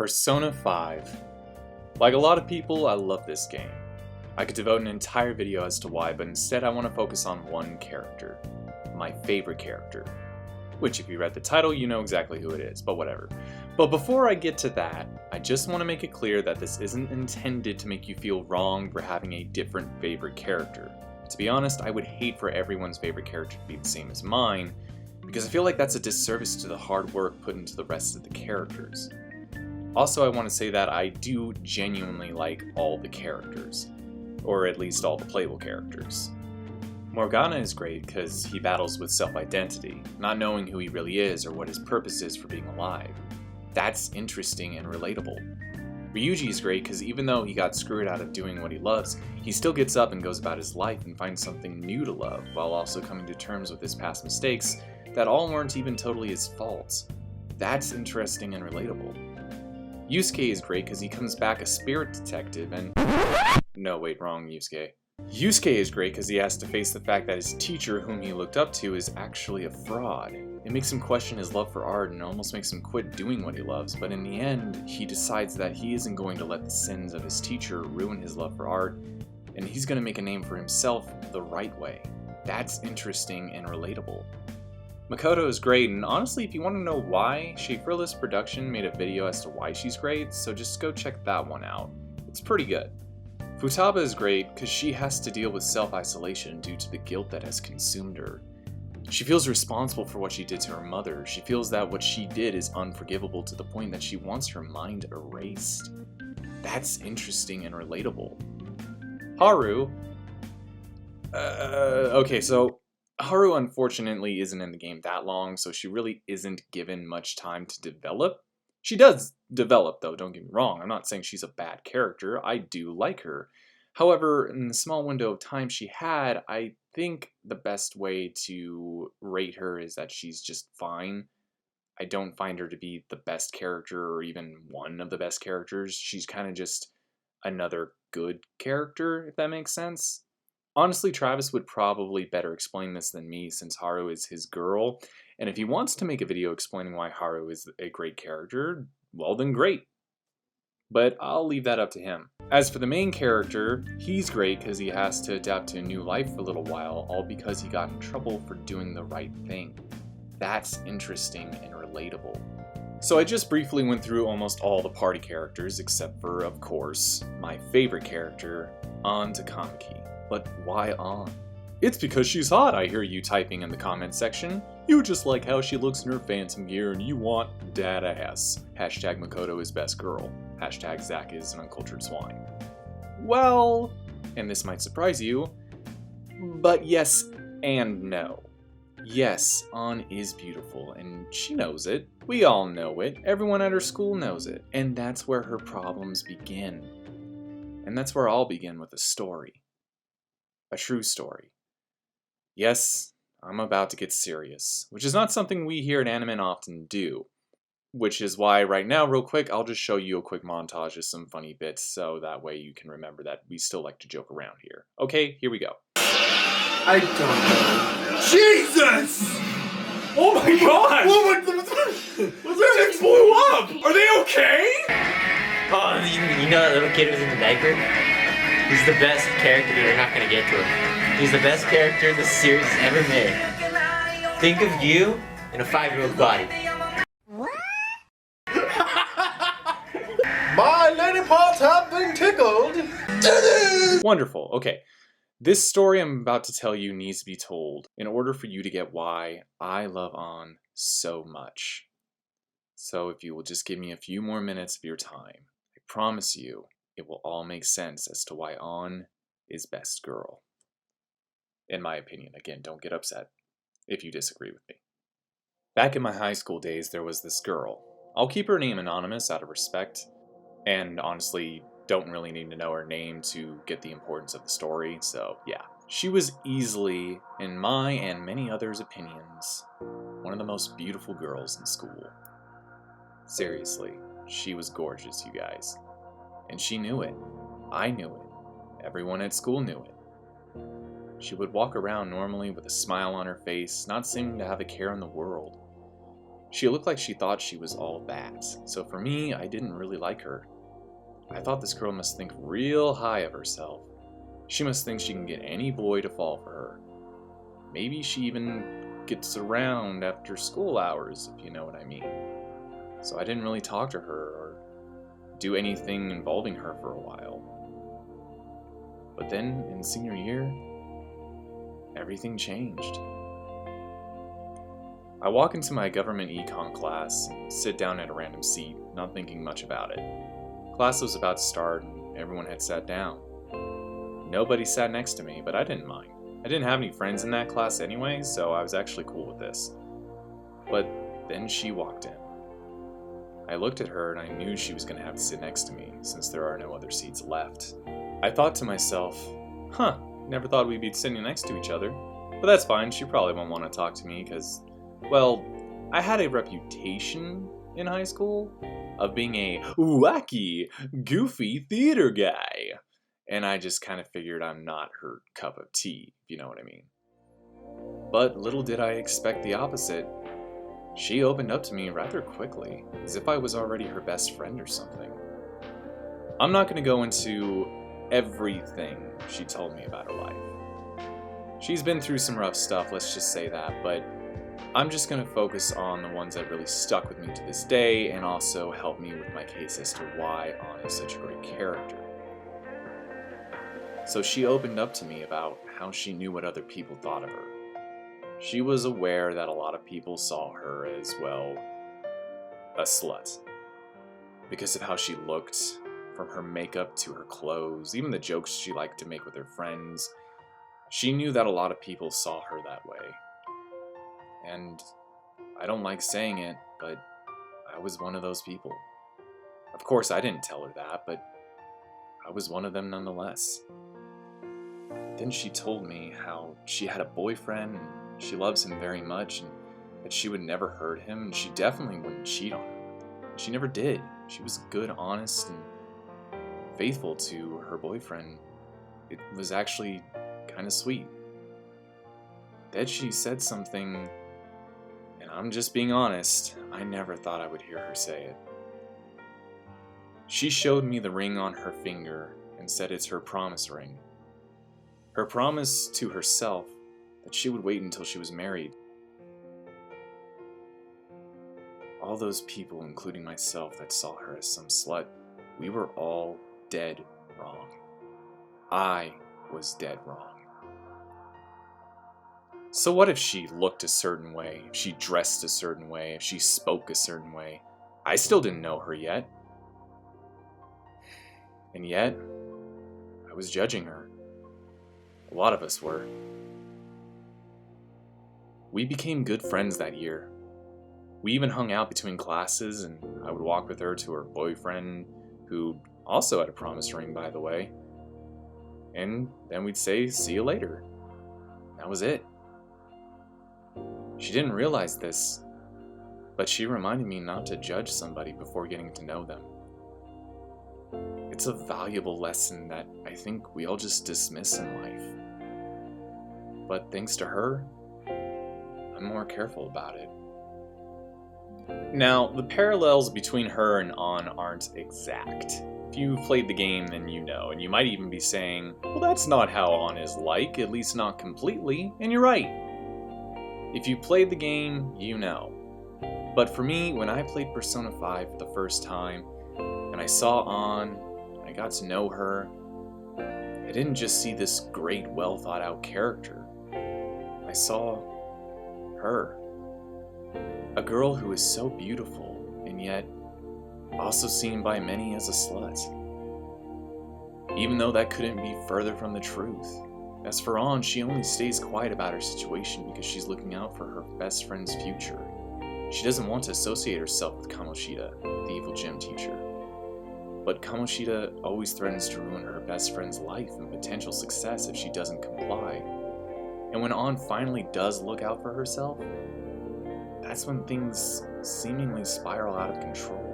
Persona 5. Like a lot of people, I love this game. I could devote an entire video as to why, but instead I want to focus on one character. My favorite character. Which, if you read the title, you know exactly who it is, but whatever. But before I get to that, I just want to make it clear that this isn't intended to make you feel wrong for having a different favorite character. To be honest, I would hate for everyone's favorite character to be the same as mine, because I feel like that's a disservice to the hard work put into the rest of the characters. Also, I want to say that I do genuinely like all the characters, or at least all the playable characters. Morgana is great because he battles with self-identity, not knowing who he really is or what his purpose is for being alive. That's interesting and relatable. Ryuji is great because even though he got screwed out of doing what he loves, he still gets up and goes about his life and finds something new to love, while also coming to terms with his past mistakes that all weren't even totally his faults. That's interesting and relatable. Yusuke is great because he comes back a spirit detective and... No, wait, wrong Yusuke. Yusuke is great because he has to face the fact that his teacher, whom he looked up to, is actually a fraud. It makes him question his love for art and almost makes him quit doing what he loves, but in the end, he decides that he isn't going to let the sins of his teacher ruin his love for art, and he's going to make a name for himself the right way. That's interesting and relatable. Makoto is great, and honestly, if you want to know why, Shafriless Production made a video as to why she's great, so just go check that one out. It's pretty good. Futaba is great because she has to deal with self-isolation due to the guilt that has consumed her. She feels responsible for what she did to her mother. She feels that what she did is unforgivable to the point that she wants her mind erased. That's interesting and relatable. Haru... okay, so Haru unfortunately isn't in the game that long, so she really isn't given much time to develop. She does develop, though, don't get me wrong. I'm not saying she's a bad character. I do like her. However, in the small window of time she had, I think the best way to rate her is that she's just fine. I don't find her to be the best character or even one of the best characters. She's kind of just another good character, if that makes sense. Honestly, Travis would probably better explain this than me since Haru is his girl, and if he wants to make a video explaining why Haru is a great character, well then great. But I'll leave that up to him. As for the main character, he's great because he has to adapt to a new life for a little while, all because he got in trouble for doing the right thing. That's interesting and relatable. So I just briefly went through almost all the party characters, except for, of course, my favorite character, Takamaki. But why An? It's because she's hot, I hear you typing in the comment section. You just like how she looks in her phantom gear and you want dad ass. Hashtag Makoto is best girl. Hashtag Zach is an uncultured swine. Well, and this might surprise you, but yes and no. Yes, An is beautiful, and she knows it. We all know it. Everyone at her school knows it. And that's where her problems begin. And that's where I'll begin with a story. A true story. Yes, I'm about to get serious, which is not something we here at Anime often do. Which is why right now, real quick, I'll just show you a quick montage of some funny bits so that way you can remember that we still like to joke around here. Okay, here we go. I don't know. Jesus! Oh my god! What just blew up? Are they okay? Oh, you know that little kid who's in the diaper? He's the best character, you're not gonna get to him. He's the best character the series has ever made. Think of you in a 5-year-old body. My lady parts have been tickled. Wonderful. Okay. This story I'm about to tell you needs to be told in order for you to get why I love An so much. So if you will just give me a few more minutes of your time, I promise you it will all make sense as to why An is best girl. In my opinion. Again, don't get upset if you disagree with me. Back in my high school days, there was this girl. I'll keep her name anonymous out of respect, and honestly, don't really need to know her name to get the importance of the story, so yeah. She was easily, in my and many others' opinions, one of the most beautiful girls in school. Seriously, she was gorgeous, you guys. And she knew it. I knew it. Everyone at school knew it. She would walk around normally with a smile on her face, not seeming to have a care in the world. She looked like she thought she was all that, so for me, I didn't really like her. I thought this girl must think real high of herself. She must think she can get any boy to fall for her. Maybe she even gets around after school hours, if you know what I mean. So I didn't really talk to her or do anything involving her for a while. But then, in senior year, everything changed. I walk into my government econ class and sit down at a random seat, not thinking much about it. Class was about to start and everyone had sat down. Nobody sat next to me, but I didn't mind. I didn't have any friends in that class anyway, so I was actually cool with this. But then she walked in. I looked at her and I knew she was going to have to sit next to me, since there are no other seats left. I thought to myself, never thought we'd be sitting next to each other. But that's fine, she probably won't want to talk to me because, well, I had a reputation in high school of being a wacky, goofy theater guy. And I just kind of figured I'm not her cup of tea, if you know what I mean. But little did I expect the opposite. She opened up to me rather quickly, as if I was already her best friend or something. I'm not going to go into everything she told me about her life. She's been through some rough stuff, let's just say that, but I'm just going to focus on the ones that really stuck with me to this day and also help me with my case as to why Anna is such a great character. So she opened up to me about how she knew what other people thought of her. She was aware that a lot of people saw her as, well, a slut. Because of how she looked, from her makeup to her clothes, even the jokes she liked to make with her friends. She knew that a lot of people saw her that way. And I don't like saying it, but I was one of those people. Of course, I didn't tell her that, but I was one of them nonetheless. Then she told me how she had a boyfriend and she loves him very much and that she would never hurt him and she definitely wouldn't cheat on him. She never did. She was good, honest, and faithful to her boyfriend. It was actually kind of sweet. Then she said something, and I'm just being honest, I never thought I would hear her say it. She showed me the ring on her finger and said it's her promise ring. Her promise to herself that she would wait until she was married. All those people, including myself, that saw her as some slut, we were all dead wrong. I was dead wrong. So what if she looked a certain way, if she dressed a certain way, if she spoke a certain way? I still didn't know her yet. And yet, I was judging her. A lot of us were. We became good friends that year. We even hung out between classes, and I would walk with her to her boyfriend, who also had a promise ring, by the way. And then we'd say, see you later. That was it. She didn't realize this, but she reminded me not to judge somebody before getting to know them. It's a valuable lesson that I think we all just dismiss in life. But thanks to her, I'm more careful about it. Now, the parallels between her and An aren't exact. If you've played the game, then you know, and you might even be saying, well, that's not how An is like, at least not completely, and you're right. If you played the game, you know. But for me, when I played Persona 5 for the first time, and I saw An, and I got to know her, I didn't just see this great, well-thought-out character. I saw her. A girl who is so beautiful, and yet also seen by many as a slut. Even though that couldn't be further from the truth. As for An, she only stays quiet about her situation because she's looking out for her best friend's future. She doesn't want to associate herself with Kamoshida, the evil gym teacher. But Kamoshida always threatens to ruin her best friend's life and potential success if she doesn't comply. And when An finally does look out for herself, that's when things seemingly spiral out of control.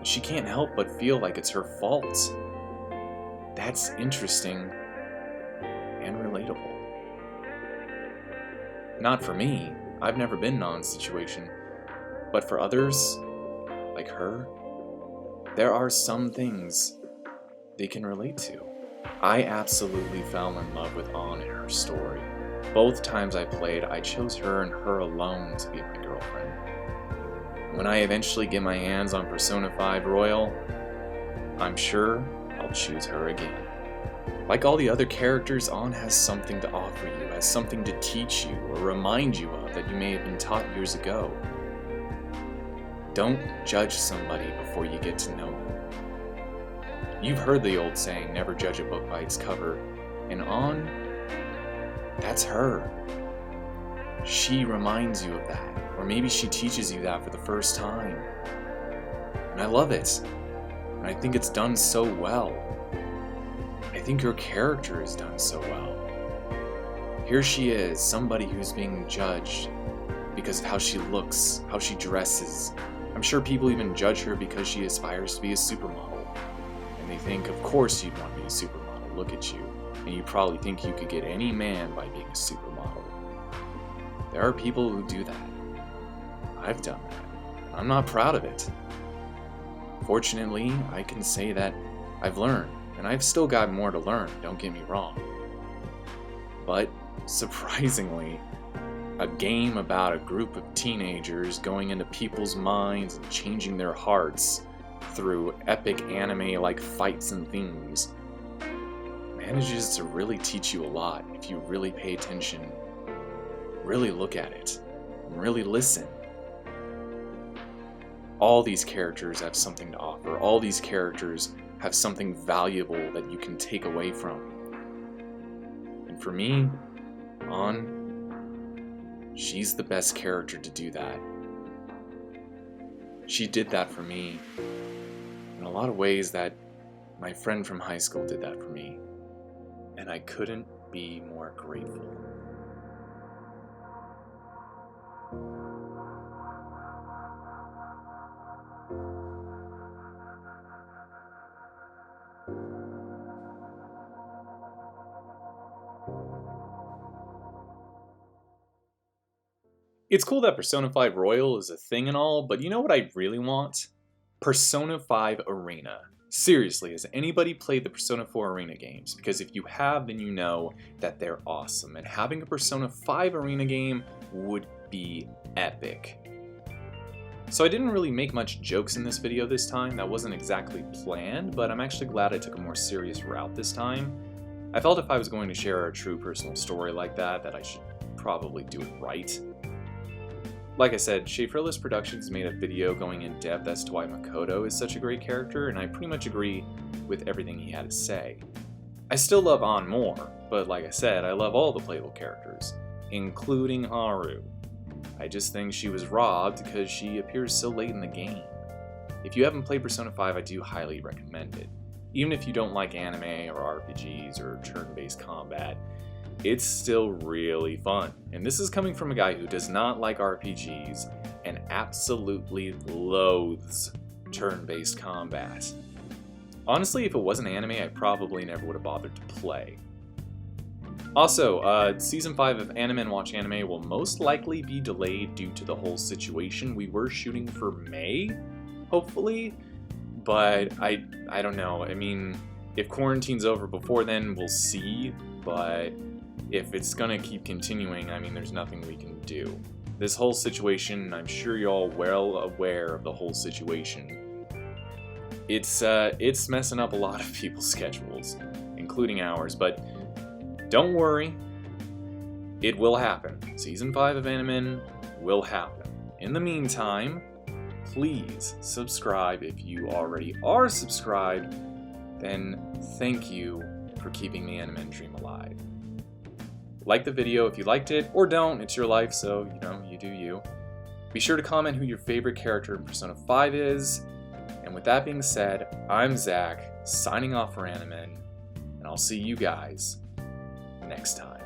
She can't help but feel like it's her fault. That's interesting and relatable. Not for me. I've never been in An's situation. But for others, like her, there are some things they can relate to. I absolutely fell in love with Ann and her story. Both times I played, I chose her and her alone to be my girlfriend. When I eventually get my hands on Persona 5 Royal, I'm sure I'll choose her again. Like all the other characters, Ann has something to offer you, has something to teach you or remind you of that you may have been taught years ago. Don't judge somebody before you get to know them. You've heard the old saying, never judge a book by its cover, and Ann, that's her. She reminds you of that, or maybe she teaches you that for the first time. And I love it, and I think it's done so well. I think her character is done so well. Here she is, somebody who's being judged because of how she looks, how she dresses. I'm sure people even judge her because she aspires to be a supermodel. And they think, of course you'd want to be a supermodel, look at you. And you probably think you could get any man by being a supermodel. There are people who do that. I've done that. I'm not proud of it. Fortunately, I can say that I've learned, and I've still got more to learn, don't get me wrong. But, surprisingly, a game about a group of teenagers going into people's minds and changing their hearts through epic anime-like fights and themes manages to really teach you a lot if you really pay attention, really look at it, and really listen. All these characters have something to offer. All these characters have something valuable that you can take away from. And for me, Ann, she's the best character to do that. She did that for me in a lot of ways that my friend from high school did that for me. And I couldn't be more grateful. It's cool that Persona 5 Royal is a thing and all, but you know what I really want? Persona 5 Arena. Seriously, has anybody played the Persona 4 Arena games? Because if you have, then you know that they're awesome, and having a Persona 5 Arena game would be epic. So I didn't really make much jokes in this video this time. That wasn't exactly planned, but I'm actually glad I took a more serious route this time. I felt if I was going to share a true personal story like that I should probably do it right. Like I said, Schaeferless Productions made a video going in depth as to why Makoto is such a great character, and I pretty much agree with everything he had to say. I still love Ann more, but like I said, I love all the playable characters, including Haru. I just think she was robbed because she appears so late in the game. If you haven't played Persona 5, I do highly recommend it. Even if you don't like anime or RPGs or turn-based combat, it's still really fun. And this is coming from a guy who does not like RPGs and absolutely loathes turn-based combat. Honestly, if it wasn't anime, I probably never would have bothered to play. Also, Season 5 of Anime & Watch Anime will most likely be delayed due to the whole situation. We were shooting for May, hopefully, but I don't know. I mean, if quarantine's over before then, we'll see, but if it's gonna keep continuing, I mean, there's nothing we can do. This whole situation, I'm sure you're all well aware of the whole situation. It's messing up a lot of people's schedules, including ours, but don't worry, it will happen. Season 5 of Anime will happen. In the meantime, please subscribe if you already are subscribed, then thank you for keeping the anime dream alive. Like the video if you liked it, or don't, it's your life, so, you know, you do you. Be sure to comment who your favorite character in Persona 5 is, and with that being said, I'm Zach, signing off for Anime, and I'll see you guys next time.